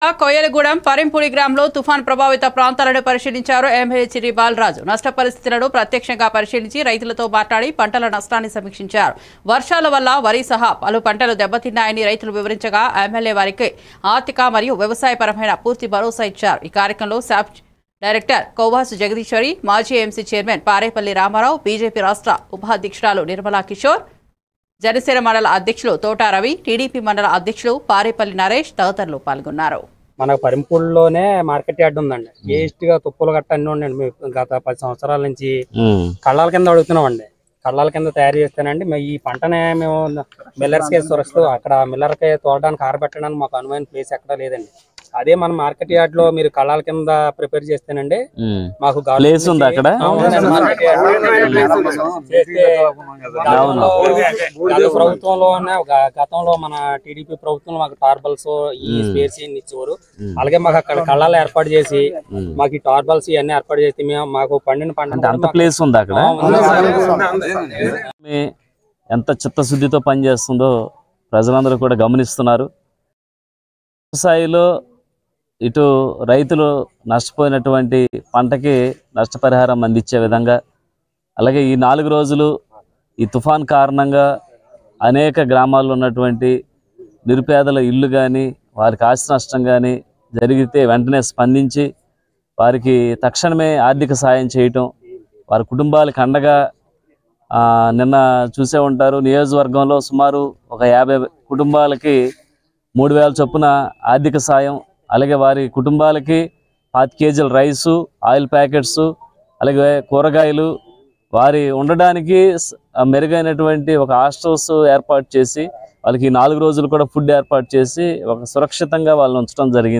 కోయలగూడెం పరింపుడి గ్రామంలో తుఫాన్ ప్రభావిత ప్రాంతాలను పరిశీలించారు ఎమ్మెల్యే చిరి బాలరాజు. నష్ట పరిస్థితులను ప్రత్యక్షంగా పరిశీలించి రైతులతో మాట్లాడి పంటల నష్టాన్ని సమీక్షించారు. వర్షాల వల్ల వరి సహా పలు పంటలు దెబ్బతిన్నాయని రైతులు వివరించగా ఎమ్మెల్యే వారికి ఆర్థిక మరియు వ్యవసాయపరమైన పూర్తి భరోసా ఇచ్చారు. ఈ కార్యక్రమంలో శాప్ డైరెక్టర్ కోవాసు జగదీశ్వరి, మాజీ MC chairman Parepalli Ramarao, BJP రాష్ట్ర ఉపాధ్యక్షురాలు నిర్మలా కిషోర్, జనసేన మండల అధ్యక్షులు తోట రవి, టీడీపీ మండల అధ్యక్షులు పారేపల్లి నరేష్ తదితరులు పాల్గొన్నారు. మన పరింపూడిలోనే మార్కెట్ యార్డ్ ఉందండి. వేస్ట్ గా తుప్పులు గట్ట అన్ని ఉండండి. గత 10 సంవత్సరాల నుంచి కళ్ళాల కింద అడుగుతున్నామండి. కళ్ళాల కింద తయారు చేస్తానండి. ఈ పంటనే మేము మిల్లర్స్ కి సురస్తూ అక్కడ మిల్లర్ కి తోడడానికి ఆరబెట్టడానికి మాకు అనువైన ప్లేస్ ఎక్కడా లేదండి. అదే మన మార్కెట్ యార్డ్ లో మీరు కళ్ళాల కింద ప్రిపేర్ చేస్తేనండి మాకు ప్లేస్ ఉంది అక్కడ. ప్రభుత్వంలోనే గతంలో మన టీడీపీ ప్రభుత్వంలో మాకు టార్బల్స్ ఈ స్పేస్ ఇచ్చేవారు. అలాగే మాకు అక్కడ కళ్ళాలు ఏర్పాటు చేసి మాకు ఈ టార్బల్స్ ఇవన్నీ ఏర్పాటు చేసి మేము మాకు పండిన పంట ప్లేస్ ఉంది అక్కడ. ఎంత చిత్తశుద్ధితో పనిచేస్తుందో ప్రజలందరూ కూడా గమనిస్తున్నారు. వ్యవసాయంలో ఇటు రైతులు నష్టపోయినటువంటి పంటకి నష్టపరిహారం అందించే విధంగా, అలాగే ఈ 4 రోజులు ఈ తుఫాన్ కారణంగా అనేక గ్రామాల్లో ఉన్నటువంటి నిరుపేదల ఇల్లు కానీ వారికి ఆస్తి నష్టం కానీ జరిగితే వెంటనే స్పందించి వారికి తక్షణమే ఆర్థిక సాయం చేయటం, వారి కుటుంబాలకు అండగా నిన్న చూసే ఉంటారు నియోజకవర్గంలో సుమారు ఒక 50 కుటుంబాలకి 3000 చొప్పున ఆర్థిక సాయం, అలాగే వారి కుటుంబాలకి 5 కేజీల రైసు, ఆయిల్ ప్యాకెట్స్, అలాగే కూరగాయలు, వారి ఉండడానికి మెరుగైనటువంటి ఒక హాస్టల్స్ ఏర్పాటు చేసి వాళ్ళకి 4 రోజులు కూడా ఫుడ్ ఏర్పాటు చేసి ఒక సురక్షితంగా వాళ్ళని ఉంచడం జరిగింది.